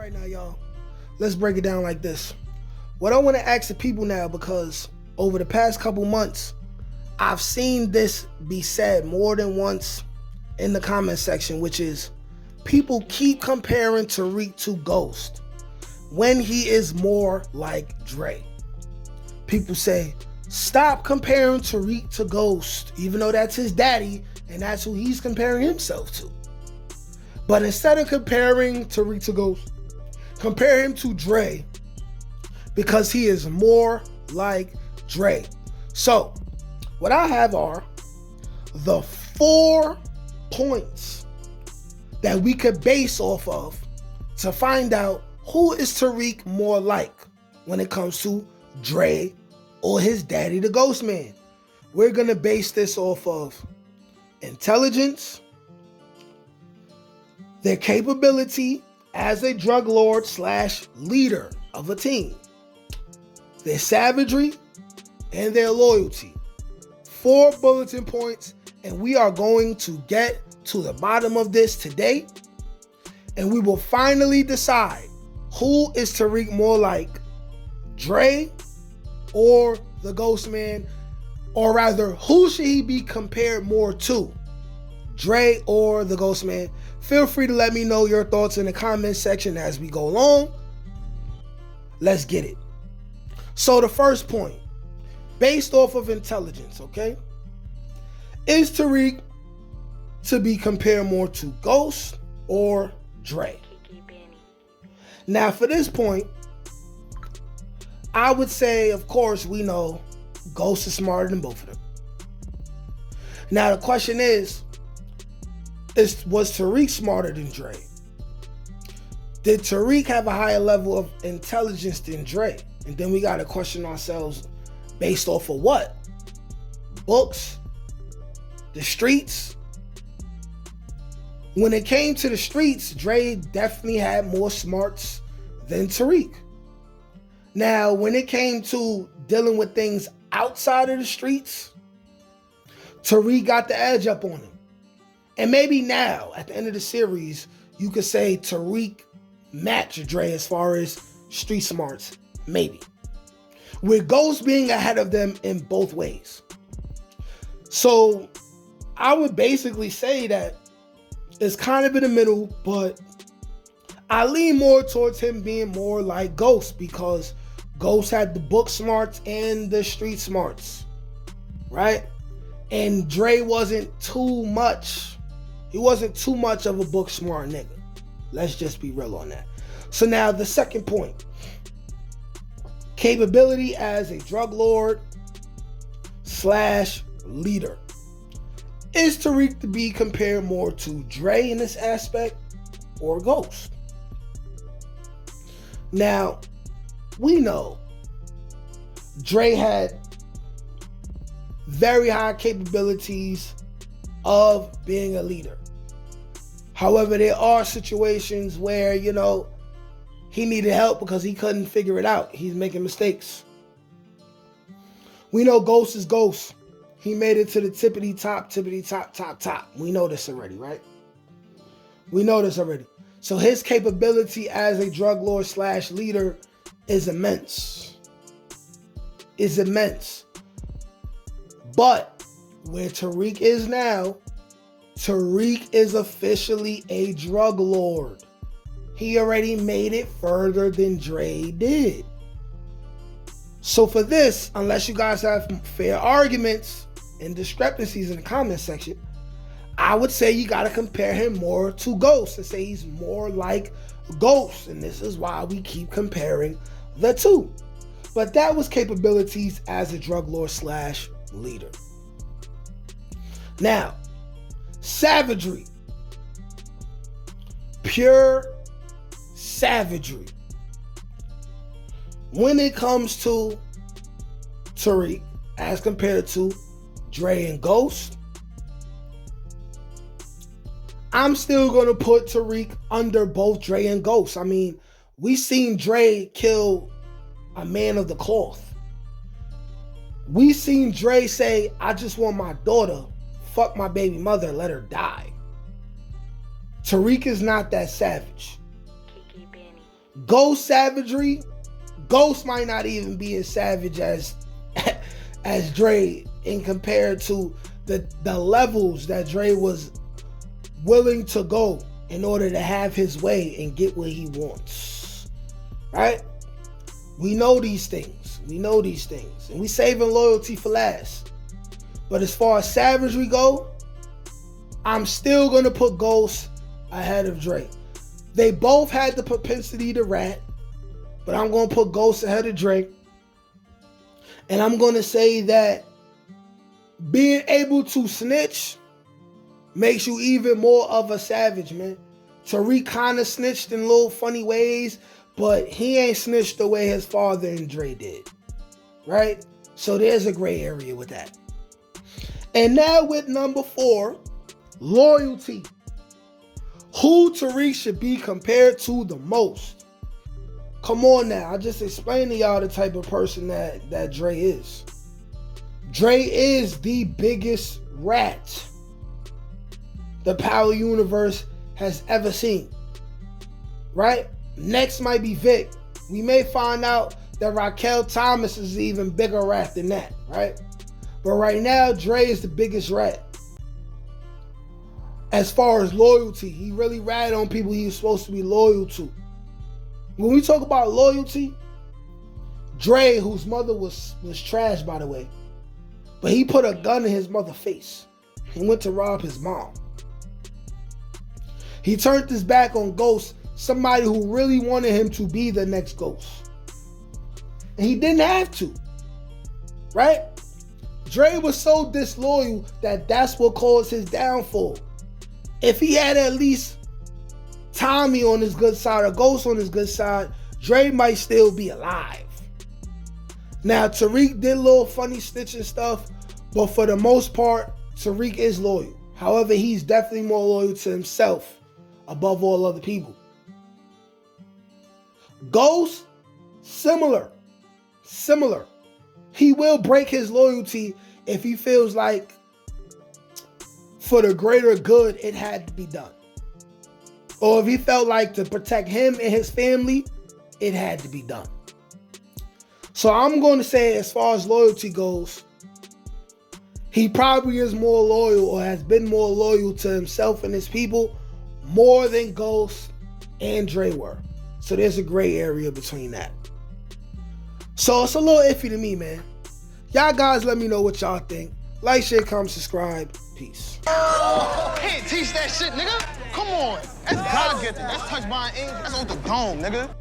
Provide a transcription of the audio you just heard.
right, now, y'all, let's break it down like this. What I want to ask the people now, because over the past couple months, I've seen this be said more than once in the comment section, which is people keep comparing Tariq to Ghost when he is more like Dre. People say, stop comparing Tariq to Ghost, even though that's his daddy and that's who he's comparing himself to. But instead of comparing Tariq to Ghost, compare him to Dre because he is more like Dre. So, what I have are the 4 points that we could base off of to find out who is Tariq more like when it comes to Dre or his daddy, the Ghost Man. We're going to base this off of intelligence, their capability as a drug lord / leader of a team, their savagery, and their loyalty. 4 bulletin points, and we are going to get to the bottom of this today, and we will finally decide who is Tariq more like, Dre or the Ghost Man, or rather, who should he be compared more to, Dre or the Ghost Man? Feel free to let me know your thoughts in the comment section as we go along. Let's get it. So the first point, based off of intelligence, okay? Is Tariq to be compared more to Ghost or Dre? Now for this point, I would say, of course, we know Ghost is smarter than both of them. Now the question is was Tariq smarter than Dre? Did Tariq have a higher level of intelligence than Dre? And then we got to question ourselves based off of what? Books? The streets? When it came to the streets, Dre definitely had more smarts than Tariq. Now, when it came to dealing with things outside of the streets, Tariq got the edge up on him. And maybe now, at the end of the series, you could say Tariq matched Dre as far as street smarts. Maybe. With Ghost being ahead of them in both ways. So, I would basically say that it's kind of in the middle, but I lean more towards him being more like Ghost because Ghost had the book smarts and the street smarts, right? And Dre wasn't too much. He wasn't too much of a book smart nigga. Let's just be real on that. So now the second point. Capability as a drug lord / leader. Is Tariq to be compared more to Dre in this aspect or Ghost? Now, we know Dre had very high capabilities of being a leader. However, there are situations where, he needed help because he couldn't figure it out. He's making mistakes. We know Ghost is Ghost. He made it to the tippity top. We know this already, right? We know this already. So his capability as a drug lord / leader is immense. Is immense. But where Tariq is now, Tariq is officially a drug lord. He already made it further than Dre did. So for this, unless you guys have fair arguments and discrepancies in the comment section, I would say you got to compare him more to Ghost and say he's more like Ghost. And this is why we keep comparing the two. But that was capabilities as a drug lord / leader. Now, savagery. Pure savagery. When it comes to Tariq as compared to Dre and Ghost, I'm still going to put Tariq under both Dre and Ghost. I mean, we seen Dre kill a man of the cloth. We seen Dre say, I just want my daughter, fuck my baby mother, let her die. Tariq is not that savage. Ghost savagery, Ghost might not even be as savage as Dre in compared to the levels that Dre was willing to go in order to have his way and get what he wants. Right? We know these things. And we saving loyalty for last. But as far as savagery go, I'm still gonna put Ghost ahead of Dre. They both had the propensity to rat, but I'm gonna put Ghost ahead of Dre. And I'm gonna say that being able to snitch makes you even more of a savage, man. Tariq kind of snitched in little funny ways, but he ain't snitched the way his father and Dre did, right? So there's a gray area with that. And now with number 4, loyalty. Who Tariq should be compared to the most? Come on now, I just explained to y'all the type of person that Dre is. Dre is the biggest rat the Power Universe has ever seen, right? Next might be Vic. We may find out that Raquel Thomas is an even bigger rat than that, right? But right now, Dre is the biggest rat. As far as loyalty, he really ratted on people he was supposed to be loyal to. When we talk about loyalty, Dre, whose mother was trash, by the way, but he put a gun in his mother's face and went to rob his mom. He turned his back on Ghost, somebody who really wanted him to be the next Ghost. And he didn't have to, right? Dre was so disloyal that that's what caused his downfall. If he had at least Tommy on his good side or Ghost on his good side, Dre might still be alive. Now, Tariq did a little funny snitching stuff, but for the most part, Tariq is loyal. However, he's definitely more loyal to himself above all other people. Ghost, similar. He will break his loyalty if he feels like for the greater good it had to be done. Or if he felt like to protect him and his family, it had to be done. So I'm going to say, as far as loyalty goes, he probably is more loyal or has been more loyal to himself and his people more than Ghost and Dre were. So there's a gray area between that. So it's a little iffy to me, man. Y'all guys let me know what y'all think. Like, share, comment, subscribe. Peace. Can't teach that shit, nigga. Come on. That's God gifted. That's touched by an angel. That's on the dome, nigga.